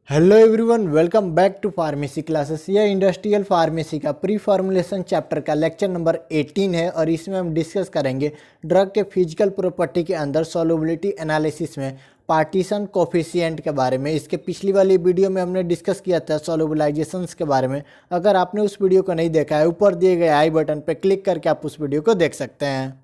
Hello everyone, welcome back to pharmacy classes. यह industrial pharmacy का pre formulation chapter का lecture number 18 है और इसमें हम डिस्कस करेंगे ड्रग के फिजिकल प्रॉपर्टी के अंदर सॉल्युबिलिटी एनालिसिस में पार्टीशन कोफिशिएंट के बारे में। इसके पिछली वाली वीडियो में हमने डिस्कस किया था सॉल्युबलाइजेशंस के बारे में। अगर आपने उस वीडियो को नहीं देखा है, ऊपर दिए गए आई बटन पर क्लिक करके आप उस वीडियो को देख सकते हैं।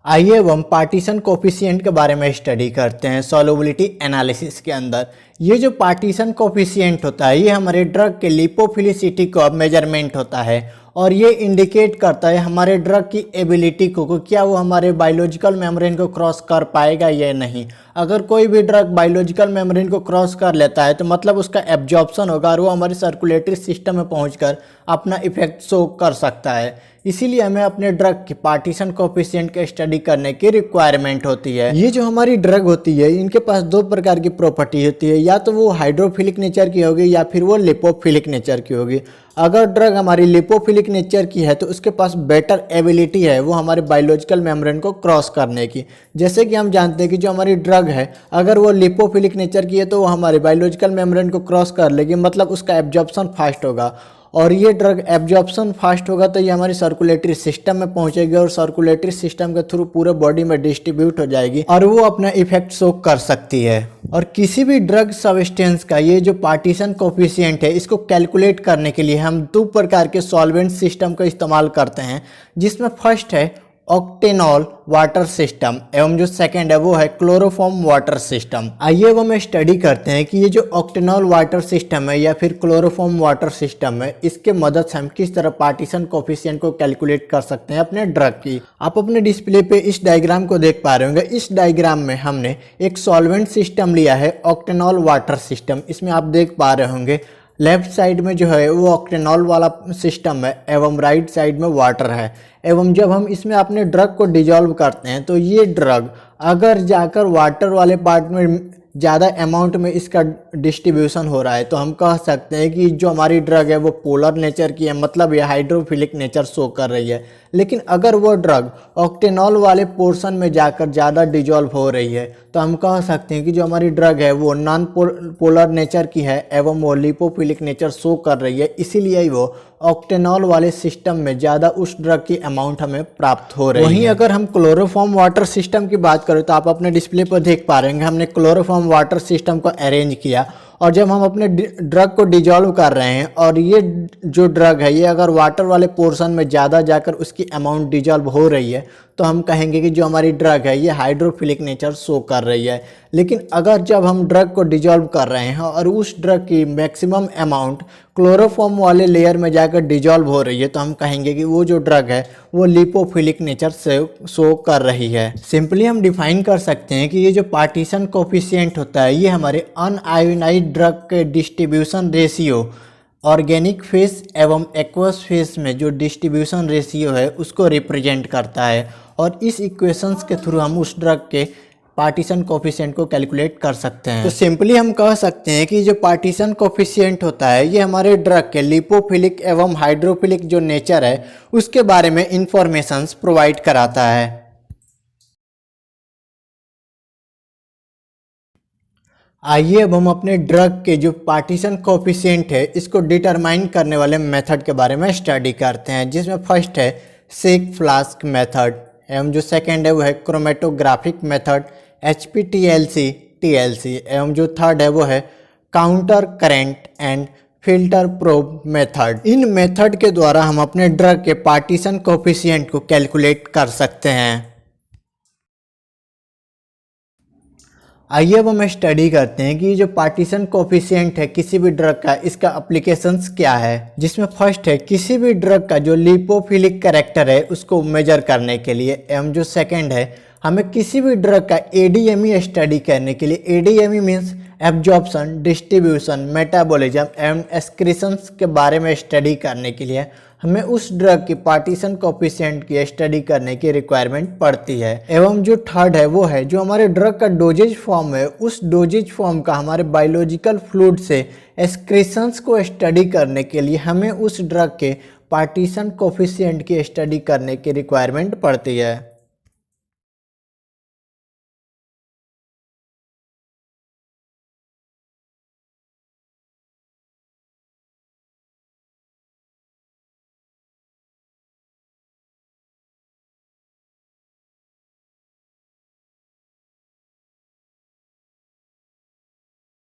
आइए अब हम पार्टीशन कोफिशिएंट के बारे में स्टडी करते हैं सॉल्युबिलिटी एनालिसिस के अंदर। ये जो पार्टीशन कोफिशिएंट होता है, ये हमारे ड्रग के लिपोफिलिसिटी का मेजरमेंट होता है और ये इंडिकेट करता है हमारे ड्रग की एबिलिटी को क्या वो हमारे बायोलॉजिकल मेम्ब्रेन को क्रॉस कर पाएगा या नहीं। अगर कोई भी ड्रग बायोलॉजिकल मेम्ब्रेन को क्रॉस कर लेता है तो मतलब उसका एब्जॉर्प्शन होगा और वो हमारे सर्कुलेटरी सिस्टम में पहुंचकर अपना इफेक्ट शो कर सकता है। इसीलिए हमें अपने ड्रग की पार्टीशन कोफिशिएंट की स्टडी करने की रिक्वायरमेंट होती है। ये जो हमारी ड्रग होती है, इनके पास दो प्रकार की प्रॉपर्टी होती है, या तो वो हाइड्रोफिलिक नेचर की होगी या फिर वो लिपोफिलिक नेचर की होगी। अगर ड्रग हमारी लिपोफिलिक नेचर की है तो उसके पास बेटर एबिलिटी है वो हमारे बायोलॉजिकल मेम्ब्रेन को क्रॉस करने की। जैसे कि हम जानते हैं कि जो हमारी ड्रग है, अगर वो लिपोफिलिक नेचर की है तो वो हमारे बायोलॉजिकल मेम्ब्रेन को क्रॉस कर लेगी, मतलब उसका एब्जॉर्प्शन फास्ट होगा। और ये ड्रग एब्जॉर्प्शन फास्ट होगा तो ये हमारी सर्कुलेटरी सिस्टम में पहुंचेगी और सर्कुलेटरी सिस्टम के थ्रू पूरे बॉडी में डिस्ट्रीब्यूट हो जाएगी और वो अपना इफेक्ट शो कर सकती है। और किसी भी ड्रग सब्सटेंस का ये जो पार्टीशन कोफिशिएंट है, इसको कैलकुलेट करने के लिए हम दो प्रकार के सॉल्वेंट सिस्टम का इस्तेमाल करते हैं, जिसमें फर्स्ट है ऑक्टेनॉल वाटर सिस्टम एवं जो सेकंड है वो है क्लोरोफॉर्म वाटर सिस्टम। आइए अब हम स्टडी करते हैं कि ये जो ऑक्टेनॉल वाटर सिस्टम है या फिर क्लोरोफॉर्म वाटर सिस्टम है, इसके मदद से हम किस तरह पार्टीशन कोफिशिएंट को कैलकुलेट कर सकते हैं अपने ड्रग की। आप अपने डिस्प्ले पे इस डायग्राम को देख पा रहे होंगे। इस डायग्राम में हमने एक सॉल्वेंट सिस्टम लिया है, ऑक्टेनॉल वाटर सिस्टम। इसमें आप देख पा रहे होंगे लेफ्ट साइड में जो है वो ऑक्टेनॉल वाला सिस्टम है एवं राइट साइड में वाटर है। एवं जब हम इसमें अपने ड्रग को डिजॉल्व करते हैं तो ये ड्रग अगर जाकर वाटर वाले पार्ट में ज़्यादा अमाउंट में इसका डिस्ट्रीब्यूशन हो रहा है तो हम कह सकते हैं कि जो हमारी ड्रग है वो पोलर नेचर की है, मतलब ये हाइड्रोफिलिक नेचर शो कर रही है। लेकिन अगर वो ड्रग ऑक्टेनॉल वाले पोर्शन में जाकर ज़्यादा डिजॉल्व हो रही है तो हम कह सकते हैं कि जो हमारी ड्रग है वो नॉन पोलर नेचर की है एवं वो लिपोफिलिक नेचर शो कर रही है। इसीलिए वो ऑक्टेनॉल वाले सिस्टम में ज़्यादा उस ड्रग की अमाउंट हमें प्राप्त हो रही है। वहीं अगर हम क्लोरोफॉर्म वाटर सिस्टम की बात करें तो आप अपने डिस्प्ले पर देख पा रहे हैं हमने क्लोरोफॉर्म वाटर सिस्टम को अरेंज किया और जब हम अपने ड्रग को डिजॉल्व कर रहे हैं और ये जो ड्रग है ये अगर वाटर वाले पोर्शन में ज़्यादा जाकर उसकी अमाउंट डिजॉल्व हो रही है तो हम कहेंगे कि जो हमारी ड्रग है ये हाइड्रोफिलिक नेचर शो कर रही है। लेकिन अगर जब हम ड्रग को डिजॉल्व कर रहे हैं और उस ड्रग की मैक्सिमम अमाउंट क्लोरोफॉर्म वाले लेयर में जाकर डिजॉल्व हो रही है तो हम कहेंगे कि वो जो ड्रग है वो लिपोफिलिक नेचर से शो कर रही है। सिंपली हम डिफाइन कर सकते हैं कि ये जो पार्टीशन कोफिशिएंट होता है ये हमारे अनआयोनाइज्ड ड्रग के डिस्ट्रीब्यूशन रेशियो ऑर्गेनिक फेस एवं एक्वस फेस में जो डिस्ट्रीब्यूशन रेशियो है उसको रिप्रेजेंट करता है और इस इक्वेशंस के थ्रू हम उस ड्रग के पार्टीशन कोफिशिएंट को कैलकुलेट कर सकते हैं। तो सिंपली हम कह सकते हैं कि जो पार्टीशन कोफिशिएंट होता है ये हमारे ड्रग के लिपोफिलिक एवं हाइड्रोफिलिक जो नेचर है उसके बारे में इंफॉर्मेशंस प्रोवाइड कराता है। आइए अब हम अपने ड्रग के जो पार्टीशन कोफिशिएंट है इसको डिटरमाइन करने वाले मेथड के बारे में स्टडी करते हैं, जिसमें फर्स्ट है शेक फ्लास्क मेथड एवं जो सेकंड है वो है क्रोमेटोग्राफिक मेथड HPTLC एवं जो थर्ड है वो है counter current and filter probe method. In method के द्वारा हम अपने ड्रग के पार्टीशन कोफिशिएंट को कैलकुलेट कर सकते हैं। आइए अब हम स्टडी करते हैं कि जो पार्टीशन कोफिशिएंट है किसी भी ड्रग का, इसका एप्लीकेशंस क्या है। जिसमें फर्स्ट है किसी भी ड्रग का जो लिपोफिलिक कैरेक्टर है उसको मेजर करने के लिए एवं जो सेकंड है हमें किसी भी ड्रग का ADME स्टडी करने के लिए। ADME means absorption, distribution, metabolism एवं एक्सक्रीशंस के बारे में स्टडी करने के लिए हमें उस ड्रग की पार्टीशन कोफिशिएंट की स्टडी करने की रिक्वायरमेंट पड़ती है। एवं जो थर्ड है वो है जो हमारे ड्रग का डोजेज फॉर्म है, उस डोजेज फॉर्म का हमारे बायोलॉजिकल फ्लूइड से एक्सक्रीशंस को स्टडी करने के लिए हमें उस ड्रग के पार्टीशन कोफिशिएंट की स्टडी करने की रिक्वायरमेंट पड़ती है।